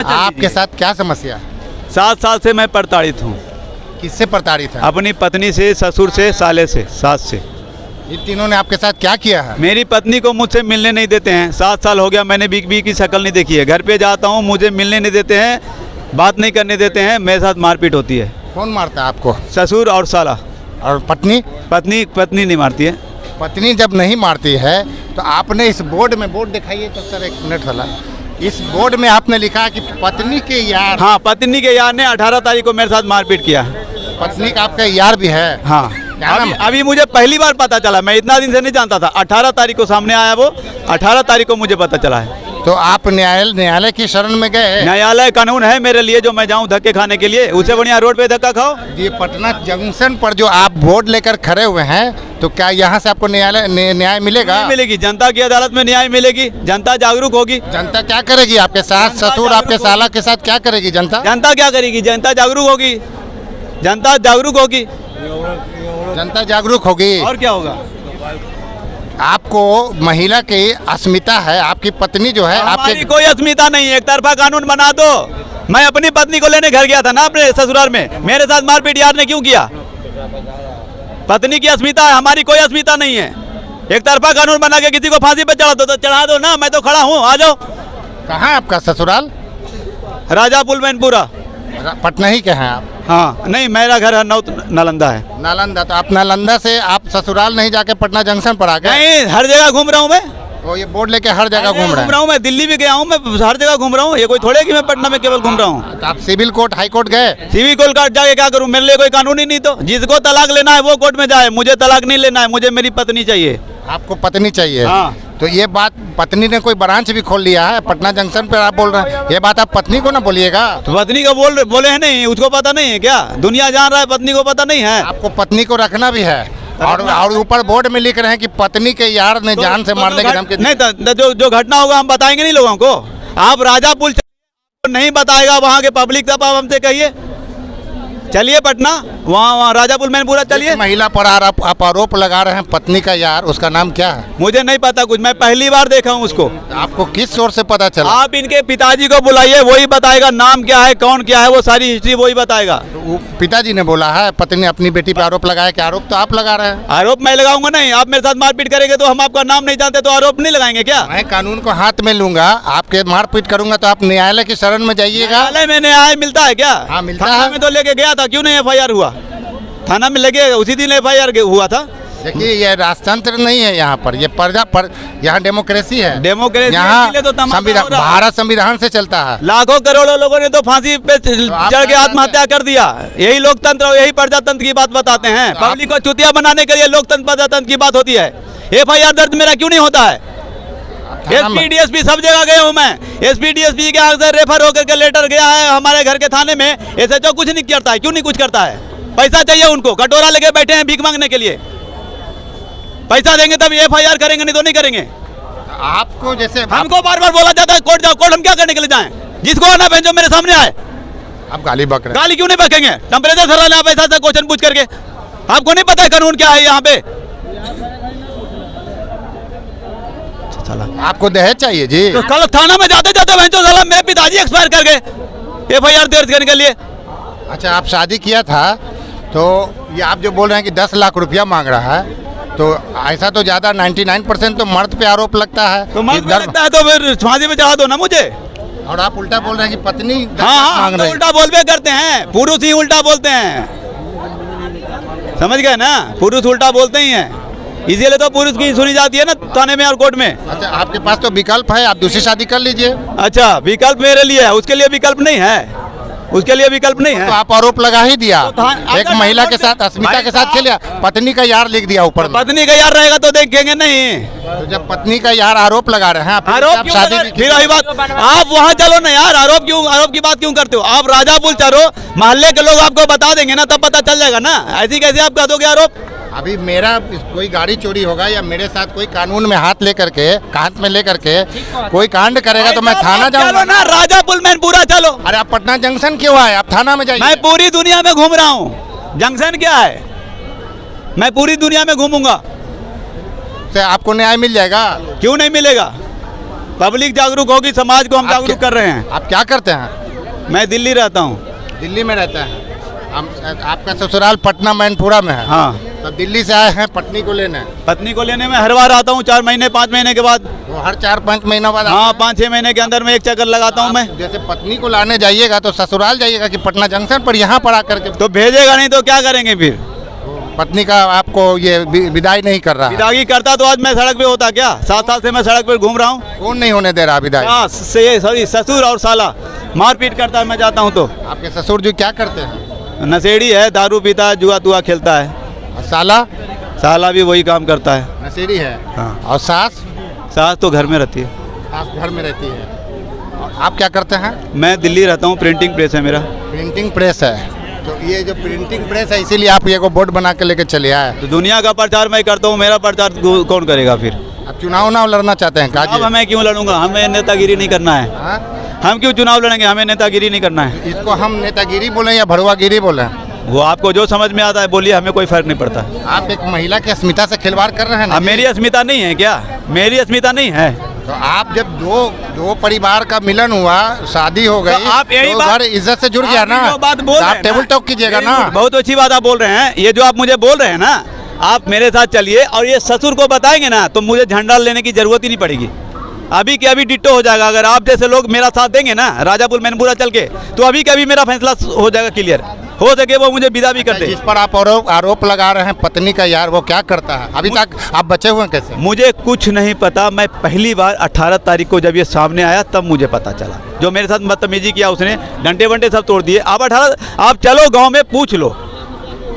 आपके साथ क्या समस्या है? 7 साल से मैं प्रताड़ित हूँ। किससे प्रताड़ित है? अपनी पत्नी से, ससुर से, साले से, सास से। इन तीनों ने आपके साथ क्या किया है? मेरी पत्नी को मुझसे मिलने नहीं देते हैं। 7 साल हो गया, मैंने बीक बीक की शक्ल नहीं देखी है। घर पे जाता हूँ, मुझे मिलने नहीं देते हैं, बात नहीं करने देते हैं, मेरे साथ मारपीट होती है। कौन मारता है आपको? ससुर और साला। और पत्नी? पत्नी नहीं मारती है। पत्नी जब नहीं मारती है तो आपने इस बोर्ड में, बोर्ड दिखाइए तो सर, एक मिनट वाला, इस बोर्ड में आपने लिखा है कि पत्नी के यार। हाँ, पत्नी के यार ने 18 तारीख को मेरे साथ मारपीट किया। पत्नी का आपका यार भी है? हाँ, क्या नाम? अभी मुझे पहली बार पता चला, मैं इतना दिन से नहीं जानता था। 18 तारीख को सामने आया वो, 18 तारीख को मुझे पता चला है। तो आप न्यायालय की शरण में गए? न्यायालय कानून है मेरे लिए, जो मैं जाऊं धक्के खाने के लिए, उससे बढ़िया रोड पे धक्का खाओ। ये पटना जंक्शन पर जो आप बोर्ड लेकर खड़े हुए हैं, तो क्या यहाँ से आपको न्याय मिलेगा? नहीं मिलेगी। जनता की अदालत में न्याय मिलेगी। जनता जागरूक होगी। जनता क्या करेगी? आपके सास ससुर आपके साला के साथ क्या करेगी जनता? जनता क्या करेगी? जनता जागरूक होगी। जनता जागरूक होगी। जनता जागरूक होगी। और क्या होगा? आपको महिला की अस्मिता है, आपकी पत्नी जो है हमारी आपके। कोई अस्मिता नहीं है, एक तरफा कानून बना दो। मैं अपनी पत्नी को लेने घर गया था ना अपने ससुराल में, मेरे साथ मारपीट यार ने क्यों किया? पत्नी की अस्मिता है, हमारी कोई अस्मिता नहीं है। एक तरफा कानून बना के किसी को फांसी पे चढ़ा दो तो चढ़ा दो ना, मैं तो खड़ा हूँ, आ जाओ। कहाँ है आपका ससुराल? राजापुर मैनपुरा। पटना ही के हैं आप? हाँ, नहीं, मेरा घर है नालंदा है। नालंदा? तो आप नालंदा से आप ससुराल नहीं जाके पटना जंक्शन पर आ गए? नहीं, हर जगह घूम रहा हूँ मैं। वो ये बोर्ड लेके हर जगह घूम रहे हैं? हूँ मैं, दिल्ली भी गया हूँ मैं, हर जगह घूम रहा हूँ। ये कोई थोड़े कि मैं पटना में केवल घूम रहा हूँ। तो आप सिविल कोर्ट, हाई कोर्ट गए? सिविल कोर्ट जाके क्या करूँ? मेरे लिए कोई कानून ही नहीं। तो जिसको तलाक लेना है वो कोर्ट में जाए, मुझे तलाक नहीं लेना है, मुझे मेरी पत्नी चाहिए। आपको पत्नी चाहिए? हाँ। तो ये बात, पत्नी ने कोई ब्रांच भी खोल लिया है पटना जंक्शन पर, आप बोल रहे हैं, ये बात आप पत्नी को ना बोलिएगा। तो पत्नी को बोले हैं नहीं, उसको पता नहीं है क्या? दुनिया जान रहा है, पत्नी को पता नहीं है। आपको पत्नी को रखना भी है, और ऊपर बोर्ड में लिख रहे हैं कि पत्नी के यार ने जान से मारने की धमकी। नहीं, जो घटना होगा हम बताएंगे नहीं लोगों को। आप राजापुर नहीं बताएगा वहाँ के पब्लिक, तब आप हमसे कहिए। चलिए पटना, वहाँ राजापुर मैनपुरा चलिए। महिला पर आप आरोप लगा रहे हैं, पत्नी का यार, उसका नाम क्या है? मुझे नहीं पता कुछ, मैं पहली बार देखा हूँ उसको। आपको किस सोर्स से पता चला? आप इनके पिताजी को बुलाइए, वही बताएगा नाम क्या है, कौन क्या है, वो सारी हिस्ट्री वही बताएगा। वो पिताजी ने बोला है पत्नी ने अपनी बेटी पे आरोप लगाया कि आरोप तो आप लगा रहे हैं? आरोप मैं लगाऊंगा नहीं। आप मेरे साथ मारपीट करेंगे तो हम आपका नाम नहीं जानते तो आरोप नहीं लगाएंगे क्या? मैं कानून को हाथ में लूंगा, आपके मारपीट करूंगा तो आप न्यायालय की शरण में जाइएगा। न्यायालय में न्याय मिलता है क्या? हाँ, मिलता थाना है। में तो लेके गया था, क्यों नहीं FIR हुआ? थाना में लगे, उसी दिन FIR हुआ था। देखिए, ये राजतंत्र नहीं है यहाँ पर, ये यहाँ डेमोक्रेसी है। डेमोक्रेसी यहाँ तो संविधान, भारत संविधान से चलता है। लाखों करोड़ों लोगों ने तो फांसी पे चढ़ के आत्महत्या कर दिया। यही लोकतंत्र और यही प्रजातंत्र की बात बताते हैं। पब्लिक को चुतिया बनाने के लिए लोकतंत्र प्रजातंत्र की बात होती है। FIR दर्ज मेरा क्यों नहीं होता है? SP DSP सब जगह गया हूँ मैं। SP DSP के यहाँ से रेफर होकर के लेटर गया है हमारे घर के थाने में। SHO कुछ नहीं करता है। क्यों नहीं कुछ करता है? पैसा चाहिए उनको, कटोरा लेके बैठे हैं भीख मांगने के लिए। पैसा देंगे तब FIR करेंगे, नहीं तो नहीं करेंगे। आपको जैसे हमको बार बार बोला जाता है कोर्ट जाओ, कोर्ट हम क्या करने के लिए जाएं? जिसको आना भेजो मेरे सामने आए। आप गाली बक रहे हैं। गाली क्यों नहीं बकेंगे? टेम्परेचर सर आप ऐसा क्वेश्चन पूछ करके, आपको नहीं पता है कानून क्या है यहाँ पे? आपको दहेज चाहिए जी? तो कल थाना में जाते जाते भैंचो साला मेरे पिताजी एक्सपायर कर गए FIR दर्ज करने के लिए। अच्छा, आप शादी किया था तो ये आप जो बोल रहे हैं कि 10 लाख रुपया मांग रहा है, तो ऐसा तो ज़्यादा 99% तो मर्द पे आरोप लगता है। तो मर्द पे लगता है तो फिर फांसी पे चढ़ा दो ना मुझे। और आप उल्टा बोल रहे हैं कि पत्नी 10 हाँ लाख हाँ, मांग तो रही है। उल्टा बोलबे करते हैं, पुरुष ही उल्टा बोलते हैं। समझ गए ना? पुरुष उल्टा बोलते ही हैं, इसीलिए तो पुरुष की सुनी जाती है ना थाने में और कोर्ट में। अच्छा, आपके पास तो विकल्प है, आप दूसरी शादी कर लीजिए। अच्छा, विकल्प मेरे लिए है, उसके लिए विकल्प नहीं है। उसके लिए विकल्प नहीं है। तो आप आरोप लगा ही दिया, तो एक महिला के साथ, अस्मिता के साथ खेलिया, पत्नी का यार लिख दिया ऊपर में। पत्नी का यार रहेगा तो देखेंगे नहीं। तो जब पत्नी का यार आरोप लगा रहे हैं आप, आरोप क्यों शादी लगा? फिर वही बात, आप वहाँ चलो ना यार। आरोप की बात क्यों करते हो? आप राजापुर चलो, मोहल्ले के लोग आपको बता देंगे ना, तब पता चल जाएगा ना। ऐसी कैसे आप कह दोगे आरोप? अभी मेरा कोई गाड़ी चोरी होगा या मेरे साथ कोई कानून में हाथ लेकर के, हाथ में लेकर के कोई कांड करेगा तो मैं थाना जाऊंगा। चलो ना, राजापुर मैनपुरा चलो। अरे आप पटना जंक्शन क्यों आए? आप थाना में जाइए। मैं पूरी दुनिया में घूम रहा हूँ, जंक्शन क्या है? मैं पूरी दुनिया में घूमूंगा। से आपको न्याय मिल जाएगा? क्यों नहीं मिलेगा? पब्लिक जागरूक होगी, समाज को हम आप जागरूक क्या- कर रहे हैं। आप क्या करते हैं? मैं दिल्ली रहता हूँ। दिल्ली में रहते हैं। हम आपका ससुराल पटना मैनपुरा में है। हाँ, तो दिल्ली से आए हैं पत्नी को लेने। पत्नी को लेने में हर बार आता हूँ, 4 महीने 5 महीने के बाद। वो हर 4-5 महीना बाद हाँ, 5-6 महीने के अंदर में एक चक्कर लगाता हूँ मैं। जैसे पत्नी को लाने जाइएगा तो ससुराल जाइएगा कि पटना जंक्शन पर यहाँ पर आकर के तो भेजेगा नहीं तो क्या करेंगे फिर? पत्नी का आपको ये विदाई नहीं कर रहा है? विदाई करता तो आज मैं सड़क पे होता क्या? 7 साल से मैं सड़क पे घूम रहा हूँ। कौन नहीं होने दे रहा विदाई? हाँ, सॉरी, ससुर और साला मारपीट करता है, मैं जाता हूँ तो। आपके ससुर जी क्या करते हैं? नशेड़ी है, दारू पीता है, जुआ तुआ खेलता है। और साला? साला भी वही काम करता है। नशेड़ी है। हाँ। और सास? सास तो घर में रहती है। सास घर में रहती है। और आप क्या करते हैं? मैं दिल्ली रहता हूँ, प्रिंटिंग प्रेस है मेरा। प्रिंटिंग प्रेस है। तो ये जो प्रिंटिंग प्रेस है इसीलिए आप ये को बोर्ड बना के लेके चले आए। तो दुनिया का प्रचार मैं करता हूँ, मेरा प्रचार कौन करेगा फिर? आप चुनाव लड़ना चाहते हैं? अब काजी हमें क्यों लड़ूंगा? हमें नेतागिरी नहीं करना है। हाँ? हम क्यों चुनाव लड़ेंगे? हमें नेतागिरी नहीं करना है। इसको हम नेतागिरी बोले या भड़वागिरी बोले? वो आपको जो समझ में आता है बोलिए, हमें कोई फर्क नहीं पड़ता। आप एक महिला की अस्मिता से खिलवाड़ कर रहे हैं ना? अब मेरी अस्मिता नहीं है क्या? मेरी अस्मिता नहीं है। तो आप जब दो परिवार का मिलन हुआ, शादी हो गई, तो आप यही तो बात- घर इज्जत से जुड़ गया आप ना? जो बात बोल तो रहे आप हैं टेबल ना, टॉक कीजिएगा ना? बहुत अच्छी बात आप बोल रहे हैं। ये जो आप मुझे बोल रहे हैं ना, आप मेरे साथ चलिए और ये ससुर को बताएंगे ना तो मुझे झंडा लेने की जरूरत ही नहीं पड़ेगी। अभी के अभी डिट्टो हो जाएगा। अगर आप जैसे लोग मेरा साथ देंगे ना राजापुर मैनपुरा चल के, तो अभी के अभी मेरा फैसला हो जाएगा क्लियर। हो सके वो मुझे विदा भी कर दे। जिस पर आप आरोप लगा रहे हैं पत्नी का यार, वो क्या करता है अभी तक? आप बचे हुए हैं कैसे? मुझे कुछ नहीं पता। मैं पहली बार 18 तारीख को जब ये सामने आया तब मुझे पता चला। जो मेरे साथ बदतमीजी किया उसने, डंडे वंडे सब तोड़ दिए। आप चलो गांव में पूछ लो,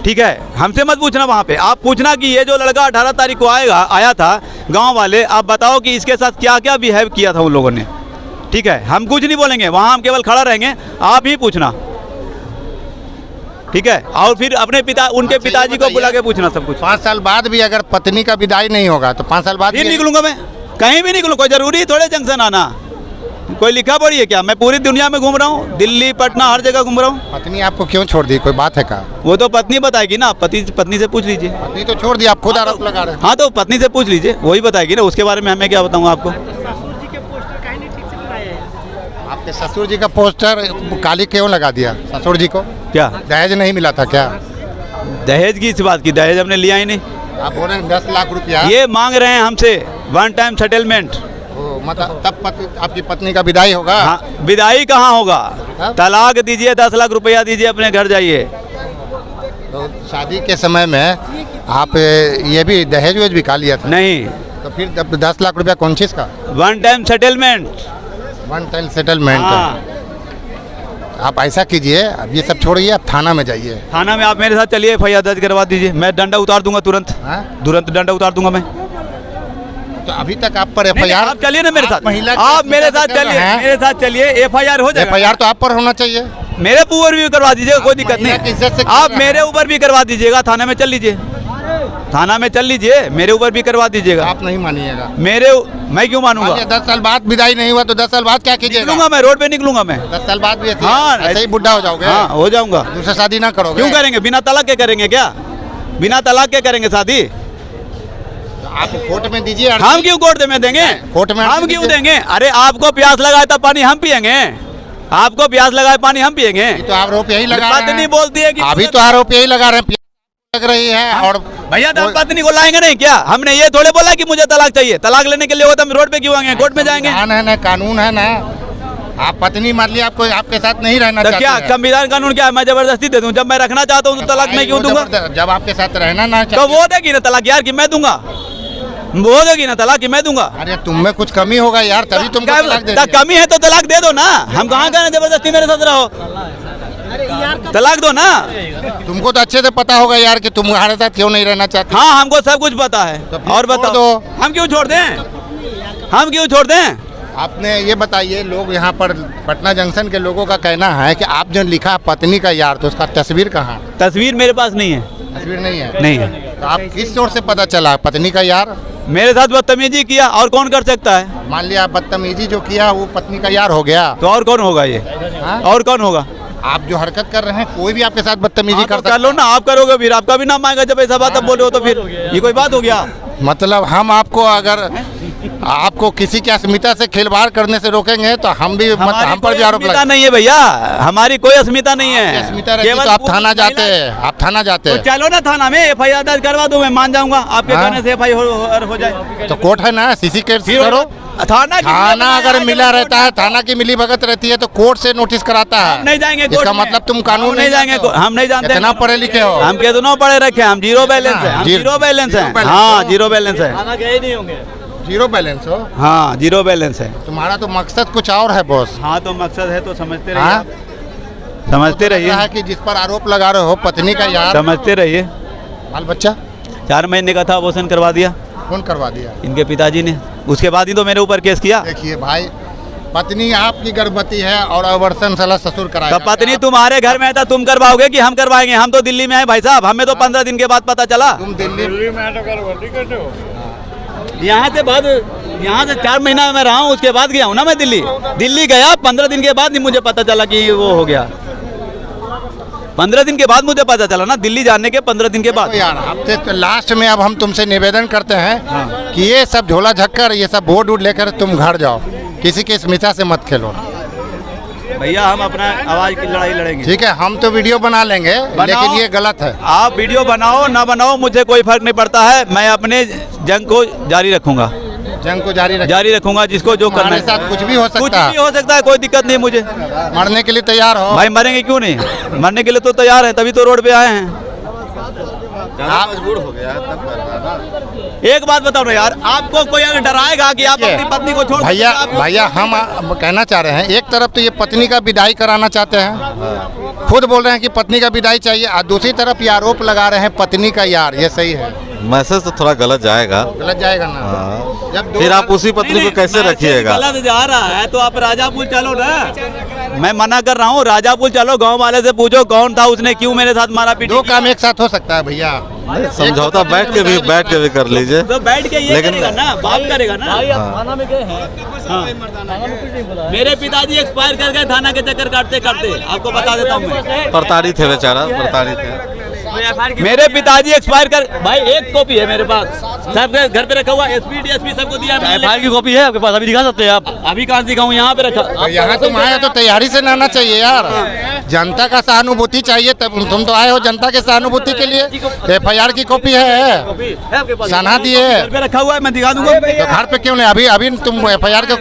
ठीक है? हमसे मत पूछना वहाँ पे। आप पूछना कि ये जो लड़का 18 तारीख को आया था, गांव वाले आप बताओ कि इसके साथ क्या क्या बिहेव किया था उन लोगों ने, ठीक है? हम कुछ नहीं बोलेंगे, वहाँ हम केवल खड़ा रहेंगे, आप ही पूछना, ठीक है? और फिर अपने उनके अच्छा, पिताजी ये को बुला बताइए, के पूछना सब कुछ। 5 साल बाद भी अगर पत्नी का विदाई नहीं होगा तो 5 साल बाद फिर भी- निकलूंगा मैं, कहीं भी निकलूँ। कोई जरूरी है थोड़े जंक्शन आना? कोई लिखा पड़ी है क्या? मैं पूरी दुनिया में घूम रहा हूँ, दिल्ली पटना हर जगह घूम रहा हूँ। पत्नी आपको क्यों छोड़ दी? कोई बात है का? वो तो पत्नी बताएगी ना, पत्नी से पूछ लीजिए। पत्नी तो छोड़ दी, आप खुद आरोप लगा रहे हैं। हाँ, तो पत्नी से पूछ लीजिए, वही बताएगी ना। उसके बारे में हमें क्या बताऊँ आपको? आपके ससुर जी का पोस्टर काली क्यों लगा दिया? ससुर जी को क्या दहेज नहीं मिला था क्या? दहेज की इस बात की? दहेज हमने लिया ही नहीं। आप बोल रहे हैं 10 लाख रुपया। ये मांग रहे हैं हमसे 1 टाइम सेटलमेंट। मतलब तब आपकी पत्नी का विदाई होगा? हाँ, विदाई कहाँ होगा? हाँ? तलाक दीजिए, 10 लाख रुपया दीजिए, अपने घर जाइए। तो शादी के समय में आप ये भी दहेज वेज भी खा लिया था? नहीं, तो फिर 10 लाख रुपया कौन चीज़ का? 1 टाइम सेटलमेंट। 1 time settlement. हाँ, आप ऐसा कीजिए, अब ये सब छोड़िए, आप थाना में जाइए। थाना में आप मेरे साथ चलिए, FIR दर्ज करवा दीजिए। मैं डंडा उतार दूंगा तुरंत, हाँ? तुरंत डंडा उतार दूंगा मैं। तो अभी तक आप पर नहीं, FIR? आप चलिए ना मेरे साथ, महिला आप मेरे साथ चलिए, मेरे साथ चलिए, FIR हो जाएगा। FIR तो आप पर होना चाहिए। मेरे ऊपर भी करवा दीजिएगा, कोई दिक्कत महिला की इज्जत से नहीं। क्यों आप रहे मेरे हैं? ऊपर भी करवा दीजिएगा, थाने में चल लीजिए, थाना में चल लीजिए, मेरे ऊपर भी करवा दीजिएगा। आप नहीं मानिएगा? मैं क्यों मानूंगा? 10 साल बाद विदाई नहीं हुआ तो 10 साल बाद क्या कीजिएगा? निकलूंगा मैं, रोड पे निकलूंगा मैं। 10 साल बाद भी ऐसे हाँ, ऐसे ही बुढ़ा हो जाओगे? हाँ, हो जाऊंगा। दूसरा शादी ना करोगे? क्यों करेंगे? बिना तलाक के करेंगे क्या? बिना तलाक के करेंगे शादी? तो आप कोर्ट में दीजिए। हम क्यों कोर्ट में देंगे? कोर्ट में हम क्यों देंगे? अरे आपको प्यास लगाए तब पानी हम पियेंगे? आपको प्यास लगाए पानी हम पियेंगे? तो आरोप यही लगा रहे हैं। पत्नी बोलती है कि अभी तो आरोप यही लगा रहे हैं, प्यास लग रही है। और भैया तो हम पत्नी को लाएंगे नहीं क्या? हमने ये थोड़े बोला कि मुझे तलाक चाहिए। तलाक लेने के लिए होता हम रोड पे क्यों आएंगे? कोर्ट में जाएंगे। संविधान है ना, कानून है ना। आप पत्नी मान लिया आपको आपके साथ नहीं रहना तो चाहती क्या है। संविधान कानून क्या है? मैं जबरदस्ती दे दूं? जब मैं रखना चाहता हूँ तो तलाक मैं क्यों दूंगा? जब आपके साथ रहना ना तो चाहती वो देगी ना तलाक यार कि मैं दूंगा? वो देगी ना तलाक कि मैं दूंगा? अरे तुम में कुछ कमी होगा यार, तभी तुमको क्या तलाक दे क्या दिया। कमी है तो तलाक दे दो ना। हम कहाँ कह रहे हैं जबरदस्ती मेरे साथ रहो? तलाक दो ना। तुमको तो अच्छे से पता होगा यार कि तुम हमारे साथ क्यों नहीं रहना चाहती। हाँ, हमको सब कुछ पता है। तो फिर और छोड़ बताओ, दो। हम क्यों छोड़ दें? हम क्यों छोड़ दें? आपने ये बताइए, लोग यहाँ पर पटना जंक्शन के लोगों का कहना है कि आप जो लिखा पत्नी का यार, तो उसका तस्वीर कहाँ? तस्वीर मेरे पास नहीं है। तस्वीर नहीं है? नहीं है। तो आप किस सोर्स से पता चला पत्नी का यार? मेरे साथ बदतमीजी किया, और कौन कर सकता है? मान लिया बदतमीजी जो किया वो पत्नी का यार हो गया, तो और कौन होगा ये? हाँ? और कौन होगा? आप जो हरकत कर रहे हैं, कोई भी आपके साथ बदतमीजी हाँ, तो करता कर लो ना, आप करोगे फिर आपका भी नाम आएगा। जब ऐसा बात आप बोले हो तो फिर ये कोई बात हो गया? मतलब हम आपको अगर आपको किसी की अस्मिता से खिलवाड़ करने से रोकेंगे तो हम भी हम पर कोई भी आरोप अस्मिता नहीं है भैया, हमारी कोई अस्मिता नहीं है। अस्मिता रहती तो आप थाना जाते हैं, आप थाना जाते तो चलो ना थाना में FIR दर्ज करवा दूं, मैं मान जाऊंगा आपके हाँ? कहने से FIR हो जाए। तो कोर्ट है ना, सीसी केस करो। थाना थाना अगर मिला रहता है, थाना की मिली भगत रहती है तो कोर्ट से नोटिस कराता है। नहीं जाएंगे कोर्ट इसका में। मतलब तुम कानून नहीं जाएंगे, हम नहीं जानते। इतना पढ़े लिखे हो। हम कितनों पढ़े रखे हैं, हम जीरो बैलेंस है, हम जीरो- जीरो बैलेंस है। जीरो बैलेंस हाँ हो। जीरो बैलेंस है। थाना गए नहीं होंगे। जीरो बैलेंस हो। हाँ जीरो बैलेंस है। तुम्हारा तो मकसद कुछ और है बॉस। हाँ तो मकसद है तो समझते रहिए हाँ? आप। समझते लग रहा है रहिए, कि जिस पर आरोप लगा रहे हो पत्नी का यार समझते रहिए। बाल बच्चा 4 महीने का था, अबॉर्शन करवा दिया कौन करवा दिया? इनके पिताजी ने, उसके बाद ही तो मेरे ऊपर केस किया। देखिए भाई, पत्नी आपकी गर्भवती है और अवर्सन साला ससुर कराएगा। तो पत्नी तुम्हारे घर में है तो तुम करवाओगे कि हम करवाएंगे? हम तो दिल्ली में है भाई साहब, हमें तो 15 दिन के बाद पता चला। तुम दिल्ली यहाँ से बाद, यहाँ से 4 महीना मैं रहा हूँ, उसके बाद गया हूँ ना मैं दिल्ली। दिल्ली गया 15 दिन के बाद नहीं मुझे पता चला कि वो हो गया। 15 दिन के बाद मुझे पता चला ना, दिल्ली जाने के 15 दिन के बाद। तो यार हफ्ते तो लास्ट में अब हम तुमसे निवेदन करते हैं कि ये सब झोला झक्कर, ये सब बोर्ड वोर्ड लेकर तुम घर जाओ, किसी की स्मिता से मत खेलो। भैया हम अपना आवाज की लड़ाई लड़ेंगे। ठीक है, हम तो वीडियो बना लेंगे, लेकिन ये गलत है। आप वीडियो बनाओ ना बनाओ मुझे कोई फर्क नहीं पड़ता है, मैं अपने जंग को जारी रखूंगा। जंग को जारी रखूंगा, जिसको जो करना हमारे है। साथ कुछ भी हो कुछ सकता भी है, हो सकता है, कोई दिक्कत नहीं मुझे। मरने के लिए तैयार हो। भाई मरेंगे क्यों नहीं, मरने के लिए तो तैयार है, तभी तो रोड पे आए हैं। आप मजबूर हो गया तब करवा ना। एक बात बताओ ना यार, आपको कोई अगर डराएगा कि आप अपनी पत्नी को छोड़ भैया सकते हैं, भैया हम कहना चाह रहे हैं, एक तरफ तो ये पत्नी का विदाई कराना चाहते हैं, खुद बोल रहे हैं कि पत्नी का विदाई चाहिए, और दूसरी तरफ ये आरोप लगा रहे हैं पत्नी का यार। ये सही है? मैसेज तो थोड़ा गलत जाएगा। गलत जाएगा ना। हाँ। जब दो फिर आप उसी पत्नी को कैसे मैसेज रखिएगा? गलत जा रहा है तो आप राजापुर चलो ना। मैं मना कर रहा हूँ, राजापुर चलो, गांव वाले से पूछो कौन था, उसने क्यों मेरे साथ मारा पीटी दो काम एक साथ हो सकता है भैया। समझौता बैठ के भी कर लीजिए। तो बैठ के ये लेकिन- करेगा ना, बात करेगा ना। हाँ। मेरे पिताजी एक्सपायर कर गए थाना के चक्कर काटते काटते, आपको बता देता हूँ मैं। प्रताड़ित है बेचारा, प्रताड़ित है। मेरे पिताजी एक्सपायर कर, भाई एक कॉपी है मेरे पास, सबके घर पे रखा हुआ, SP DSP सबको दिया। FIR की कॉपी है आपके पास, अभी दिखा सकते हैं आप? अभी कहाँ दिखाऊं, यहाँ पे रखा। तो यहाँ तुम आए हो तो तैयारी से आना चाहिए यार। जनता का सहानुभूति चाहिए, तब तुम तो आए हो जनता के सहानुभूति के लिए। FIR की कॉपी है, सना दिए। घर पे रखा हुआ है, मैं दिखा दूंगा। तो घर पे क्यों नहीं? अभी अभी तुम FIR के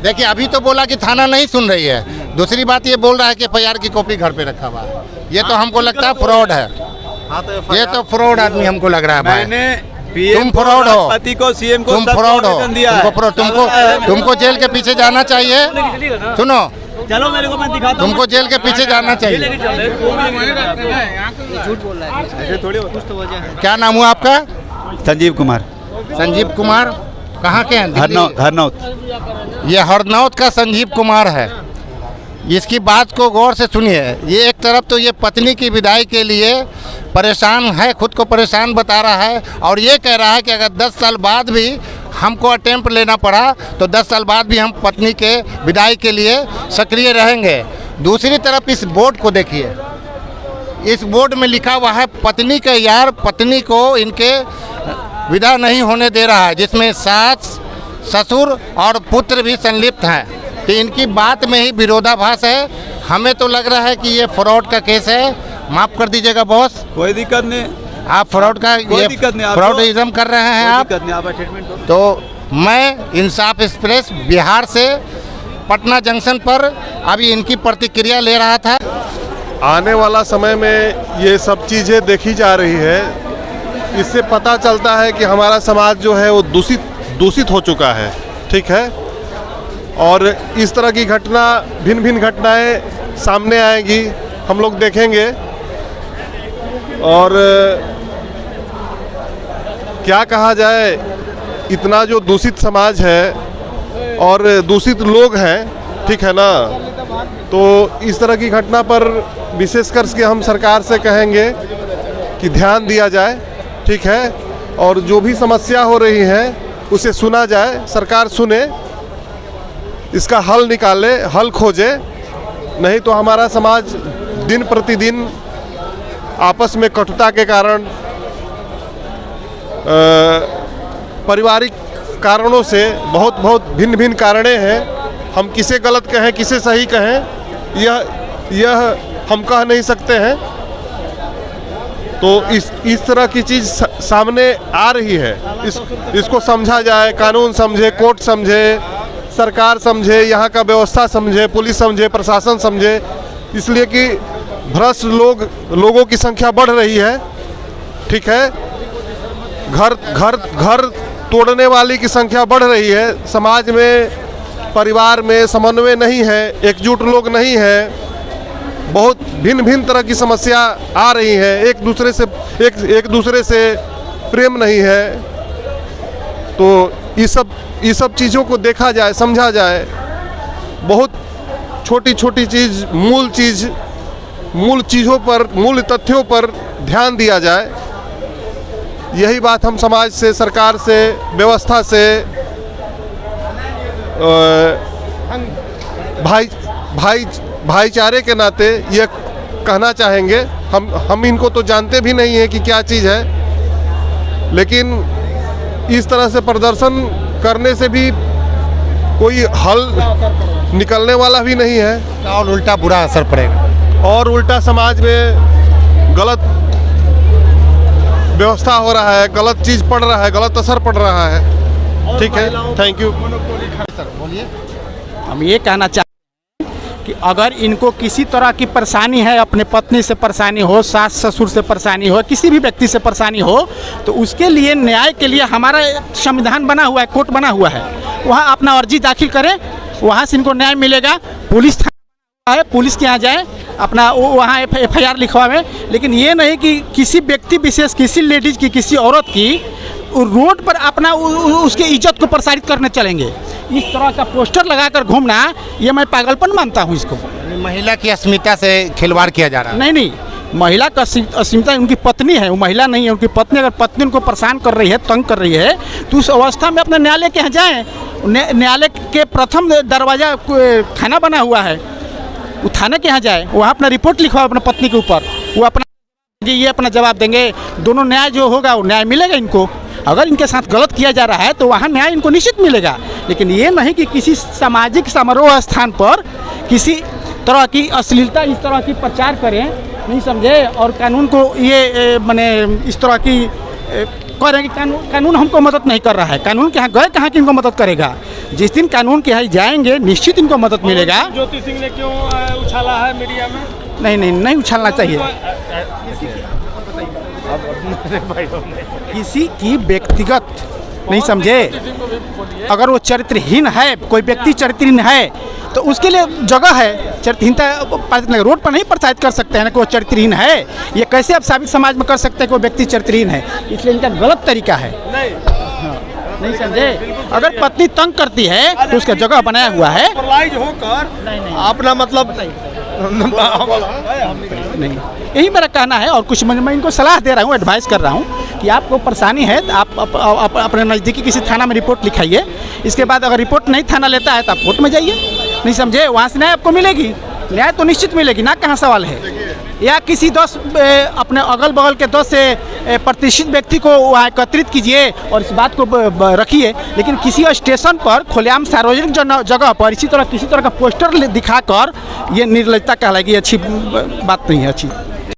देखिए, अभी तो बोला कि थाना नहीं सुन रही है, दूसरी बात ये बोल रहा है कि FIR की कॉपी घर पे रखा हुआ है। ये तो हमको लगता है फ्रॉड है, ये तो फ्रॉड आदमी हमको लग रहा है भाई। मैंने तुम फ्रॉड हो, पति को CM को तुम सब फ्रॉड हो, आवेदन दिया है। तुमको जेल के पीछे जाना चाहिए। सुनो, चलो मेरे को, मैं दिखाता हूँ। तुमको जेल के पीछे जाना चाहिए। झूठ बोल रहा है, ऐसे थोड़ी कुछ तो वजह है। क्या नाम हुआ आपका? संजीव कुमार, संजीव कुमार। कहाँ के हैं? हरनौत। ये हरनौत का संजीव कुमार है। इसकी बात को गौर से सुनिए। ये एक तरफ तो ये पत्नी की विदाई के लिए परेशान है, खुद को परेशान बता रहा है, और ये कह रहा है कि अगर 10 साल बाद भी हमको अटेम्प्ट लेना पड़ा तो 10 साल बाद भी हम पत्नी के विदाई के लिए सक्रिय रहेंगे। दूसरी तरफ इस बोर्ड को देखिए, इस बोर्ड में लिखा हुआ है पत्नी के यार पत्नी को इनके विदा नहीं होने दे रहा है, जिसमें सास, ससुर और पुत्र भी संलिप्त हैं। तो इनकी बात में ही विरोधाभास है। हमें तो लग रहा है कि ये फ्रॉड का केस है। माफ़ कर दीजिएगा बॉस, कोई दिक्कत नहीं, आप फ्रॉड का कोई दिक्कत नहीं, आप फ्रॉडिज्म कर रहे हैं आप। दिक्कत नहीं, आप स्टेटमेंट दो। तो मैं इंसाफ एक्सप्रेस बिहार से पटना जंक्शन पर अभी इनकी प्रतिक्रिया ले रहा था। आने वाला समय में ये सब चीज़ें देखी जा रही है, इससे पता चलता है कि हमारा समाज जो है वो दूषित हो चुका है। ठीक है, और इस तरह की घटना, भिन्न भिन्न घटनाएं सामने आएंगी, हम लोग देखेंगे। और क्या कहा जाए, इतना जो दूषित समाज है और दूषित लोग हैं, ठीक है ना, तो इस तरह की घटना पर विशेष कर के हम सरकार से कहेंगे कि ध्यान दिया जाए। ठीक है, और जो भी समस्या हो रही है उसे सुना जाए, सरकार सुने, इसका हल निकाले, हल खोजे। नहीं तो हमारा समाज दिन प्रतिदिन आपस में कटुता के कारण पारिवारिक कारणों से बहुत भिन्न भिन्न कारणें हैं। हम किसे गलत कहें किसे सही कहें यह हम कह नहीं सकते हैं। तो इस तरह की चीज़ सामने आ रही है। इसको समझा जाए, कानून समझे, कोर्ट समझे, सरकार समझे, यहाँ का व्यवस्था समझे, पुलिस समझे, प्रशासन समझे, इसलिए कि भ्रष्ट लोगों की संख्या बढ़ रही है। ठीक है, घर तोड़ने वाली की संख्या बढ़ रही है। समाज में, परिवार में समन्वय नहीं है, एकजुट लोग नहीं है, बहुत भिन्न तरह की समस्या आ रही है। एक दूसरे से प्रेम नहीं है। तो ये सब चीज़ों को देखा जाए, समझा जाए, बहुत छोटी चीज़, मूल चीज़ों पर, मूल तथ्यों पर ध्यान दिया जाए। यही बात हम समाज से, सरकार से, व्यवस्था से, भाईचारे के नाते ये कहना चाहेंगे। हम इनको तो जानते भी नहीं हैं कि क्या चीज़ है, लेकिन इस तरह से प्रदर्शन करने से भी कोई हल निकलने वाला भी नहीं है और उल्टा बुरा असर पड़ेगा, और उल्टा समाज में गलत व्यवस्था हो रहा है, गलत चीज़ पड़ रहा है, गलत असर पड़ रहा है। ठीक है, थैंक यू। बोलिए। हम ये कहना चाहते हैं कि अगर इनको किसी तरह की परेशानी है, अपने पत्नी से परेशानी हो, सास ससुर से परेशानी हो, किसी भी व्यक्ति से परेशानी हो, तो उसके लिए न्याय के लिए हमारा संविधान बना हुआ है, कोर्ट बना हुआ है। वहाँ अपना अर्जी दाखिल करें, वहाँ से इनको न्याय मिलेगा। पुलिस थाना है, पुलिस के यहाँ जाएँ, अपना वहाँ FIR लिखवाएं। लेकिन ये नहीं कि किसी व्यक्ति विशेष, किसी लेडीज़ की, किसी औरत की रोड पर अपना उसके इज्जत को प्रसारित करने चलेंगे। इस तरह का पोस्टर लगाकर घूमना, ये मैं पागलपन मानता हूँ इसको। महिला की अस्मिता से खिलवाड़ किया जा रहा है। नहीं, महिला का अस्मिता, उनकी पत्नी है, वो महिला नहीं है, उनकी पत्नी। अगर पत्नी उनको परेशान कर रही है, तंग कर रही है, तो उस अवस्था में अपने न्यायालय के यहाँ जाएँ। न्यायालय के प्रथम दरवाज़ा थाना बना हुआ है, वो थाने के यहाँ जाए, वहाँ अपना रिपोर्ट लिखवाओ अपने पत्नी के ऊपर, वो अपना ये अपना जवाब देंगे। दोनों न्याय जो होगा वो न्याय मिलेगा इनको। अगर इनके साथ गलत किया जा रहा है तो वहाँ न्याय इनको निश्चित मिलेगा। लेकिन ये नहीं कि किसी सामाजिक समारोह स्थान पर किसी तरह की अश्लीलता, इस तरह की प्रचार करें, नहीं समझे, और कानून को ये माने इस तरह की करें कि कानून हमको मदद नहीं कर रहा है। कानून के यहाँ गए कहाँ कि इनको मदद करेगा। जिस दिन कानून के यहाँ जाएंगे निश्चित इनको मदद मिलेगा। ज्योति सिंह ने क्यों उछाला है मीडिया में? नहीं उछालना चाहिए। किसी की व्यक्तिगत, नहीं समझे, अगर वो चरित्रहीन है, कोई व्यक्ति चरित्रहीन है तो उसके लिए जगह है। चरित्रहीनता रोड पर नहीं प्रसारित कर सकते हैं ना कि वो चरित्रहीन है। ये कैसे आप साबित समाज में कर सकते हैं कि वो व्यक्ति चरित्रहीन है? इसलिए इनका गलत तरीका है। नहीं समझे, अगर पत्नी तंग करती है तो उसका जगह बनाया हुआ है। होकर अपना मतलब नहीं, यही मेरा कहना है। और कुछ मैं इनको सलाह दे रहा हूँ, एडवाइस कर रहा हूँ कि आपको परेशानी है तो आप अपने नज़दीकी किसी थाना में रिपोर्ट लिखाइए। इसके बाद अगर रिपोर्ट नहीं थाना लेता है तो आप कोर्ट में जाइए, नहीं समझे, वहाँ से न्याय आपको मिलेगी। न्याय तो निश्चित मिलेगी ना, कहाँ सवाल है। या किसी 10 अपने अगल बगल के 10 से प्रतिष्ठित व्यक्ति को वहाँ एकत्रित कीजिए और इस बात को रखिए। लेकिन किसी स्टेशन पर खुलेआम सार्वजनिक जगह पर इसी तरह किसी तरह का पोस्टर दिखाकर ये निर्लजता कहलाएगी, अच्छी बात नहीं है। अच्छी